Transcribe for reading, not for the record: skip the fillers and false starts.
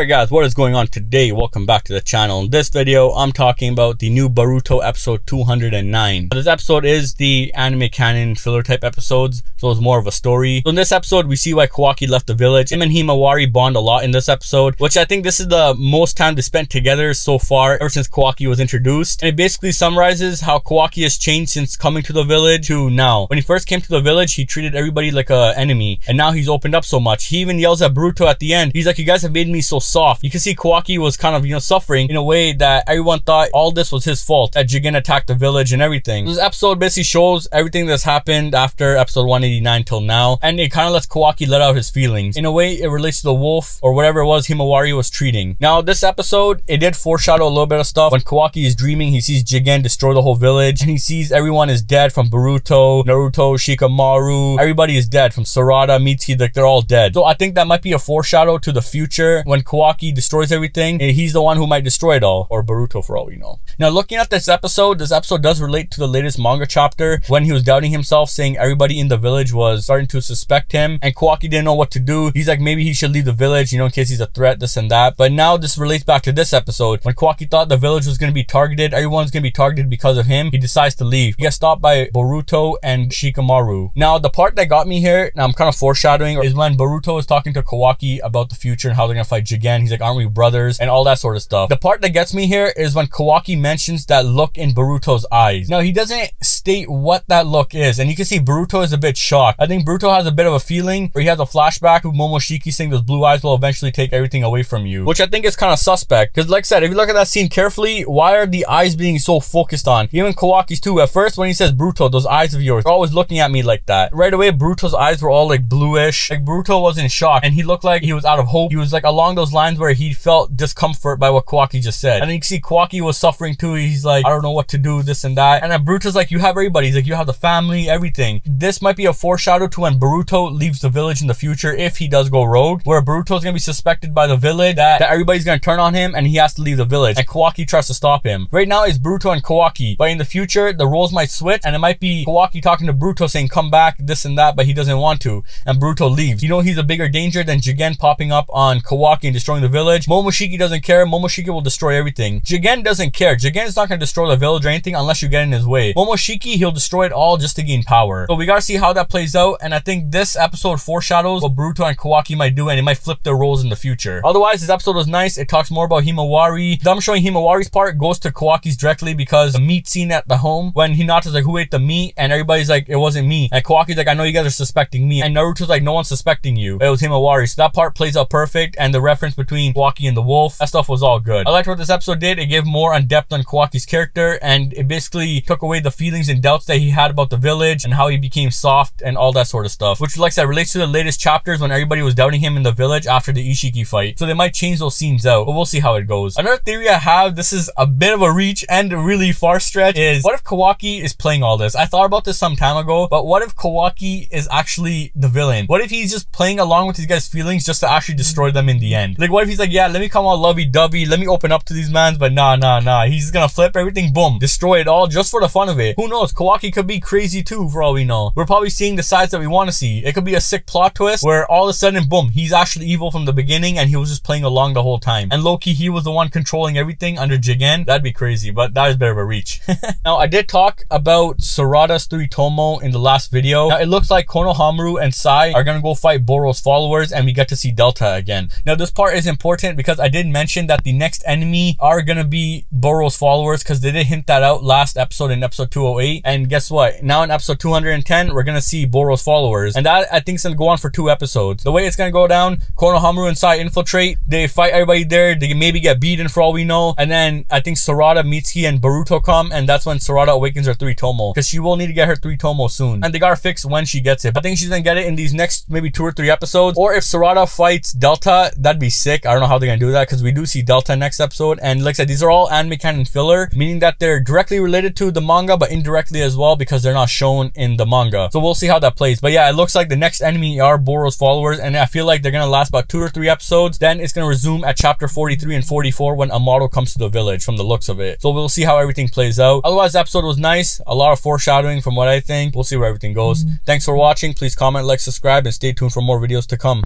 Alright guys, what is going on today? Welcome back to the channel. In this video, I'm talking about the new Boruto episode 209. This episode is the anime canon filler type episodes, so it's more of a story. So in this episode, we see why Kawaki left the village. Him and Himawari bond a lot in this episode, which I think this is the most time they spent together so far ever since Kawaki was introduced. And it basically summarizes how Kawaki has changed since coming to the village to now. When he first came to the village, he treated everybody like an enemy, and now he's opened up so much. He even yells at Boruto at the end. He's like, "You guys have made me so soft." You can see Kawaki was kind of, suffering in a way that everyone thought all this was his fault, that Jougan attacked the village and everything. This episode basically shows everything that's happened after episode 189 till now, and it kind of lets Kawaki let out his feelings. In a way, it relates to the wolf or whatever it was Himawari was treating. Now, this episode, it did foreshadow a little bit of stuff. When Kawaki is dreaming, he sees Jougan destroy the whole village, and he sees everyone is dead, from Boruto, Naruto, Shikamaru. Everybody is dead, from Sarada, Mitsuki, like they're all dead. So I think that might be a foreshadow to the future when Kawaki destroys everything, and he's the one who might destroy it all, or Boruto for all we know. Now, looking at this episode does relate to the latest manga chapter when he was doubting himself, saying everybody in the village was starting to suspect him, and Kawaki didn't know what to do. He's like, maybe he should leave the village, in case he's a threat, this and that. But now this relates back to this episode when Kawaki thought the village was going to be targeted, everyone's going to be targeted because of him. He decides to leave. He gets stopped by Boruto and Shikamaru. Now, the part that got me here, now I'm kind of foreshadowing, is when Boruto is talking to Kawaki about the future and how they're going to fight Jougan. He's like, aren't we brothers? And all that sort of stuff. The part that gets me here is when Kawaki mentions that look in Boruto's eyes. Now, he doesn't state what that look is, and you can see Boruto is a bit shocked. I think Boruto has a bit of a feeling where he has a flashback of Momoshiki saying those blue eyes will eventually take everything away from you, which I think is kind of suspect, because like I said, if you look at that scene carefully, why are the eyes being so focused on? Even Kawaki's too. At first, when he says, Boruto, those eyes of yours are always looking at me like that. Right away, Boruto's eyes were all like bluish. Like Boruto was in shock, and he looked like he was out of hope. He was like along those lines where he felt discomfort by what Kawaki just said. And then you can see Kawaki was suffering too. He's like, I don't know what to do, this and that. And then Boruto's like, you have everybody. He's like, you have the family, everything. This might be a foreshadow to when Boruto leaves the village in the future, if he does go rogue, where Boruto's gonna be suspected by the village, that everybody's gonna turn on him and he has to leave the village, and Kawaki tries to stop him. Right now it's Boruto and Kawaki, but in the future the roles might switch, and it might be Kawaki talking to Boruto saying come back, this and that, but he doesn't want to, and Boruto leaves. He's a bigger danger than Jougan popping up on Kawaki and destroying the village. Momoshiki doesn't care. Momoshiki will destroy everything. Jougan doesn't care. Jougan is not going to destroy the village or anything unless you get in his way. Momoshiki, he'll destroy it all just to gain power. So we gotta see how that plays out, and I think this episode foreshadows what Boruto and Kawaki might do, and it might flip their roles in the future. Otherwise, this episode was nice. It talks more about Himawari. Them showing Himawari's part goes to Kawaki's directly, because the meat scene at the home, when Hinata's like, who ate the meat? And everybody's like, it wasn't me. And Kawaki's like, I know you guys are suspecting me. And Naruto's like, no one's suspecting you. It was Himawari. So that part plays out perfect, and the reference between Kawaki and the wolf, that stuff was all good. I liked what this episode did. It gave more on depth on Kawaki's character, and it basically took away the feelings and doubts that he had about the village and how he became soft and all that sort of stuff, which, like I said, relates to the latest chapters when everybody was doubting him in the village after the Ishiki fight. So they might change those scenes out, but we'll see how it goes. Another theory I have, this is a bit of a reach and a really far stretch, is what if Kawaki is playing all this? I thought about this some time ago, but what if Kawaki is actually the villain? What if he's just playing along with these guys' feelings just to actually destroy them in the end? Like, what if he's like, yeah, let me come all lovey-dovey, let me open up to these mans, but nah, he's gonna flip everything, boom, destroy it all just for the fun of it. Who knows? Kawaki could be crazy too, for all we know. We're probably seeing the sides that we want to see. It could be a sick plot twist where all of a sudden, boom, he's actually evil from the beginning and he was just playing along the whole time. And low-key, he was the one controlling everything under Jougan. That'd be crazy, but that is a bit of a reach. Now, I did talk about Sarada's 3 tomo in the last video. Now, it looks like Konohamaru and Sai are gonna go fight Boro's followers, and we get to see Delta again. Now, this part is important because I did mention that the next enemy are gonna be Boro's followers, because they did hint that out last episode in episode 208. And guess what? Now in episode 210, we're gonna see Boro's followers, and that I think is gonna go on for 2 episodes. The way it's gonna go down, Konohamaru and Sai infiltrate, they fight everybody there, they maybe get beaten for all we know, and then I think Sarada, Mitsuki, and Boruto come, and that's when Sarada awakens her 3 tomo, because she will need to get her 3 tomo soon, and they gotta fix when she gets it. I think she's gonna get it in these next maybe 2 or 3 episodes, or if Sarada fights Delta, that'd be sick. I don't know how they're gonna do that, because we do see Delta next episode, and like I said, these are all anime canon filler, meaning that they're directly related to the manga, but indirectly as well, because they're not shown in the manga. So we'll see how that plays. But yeah, it looks like the next enemy are Boro's followers, and I feel like they're gonna last about 2 or 3 episodes. Then it's gonna resume at chapter 43 and 44 when Amado comes to the village, from the looks of it. So we'll see how everything plays out. Otherwise, the episode was nice. A lot of foreshadowing from what I think. We'll see where everything goes. Thanks for watching. Please comment, like, subscribe, and stay tuned for more videos to come.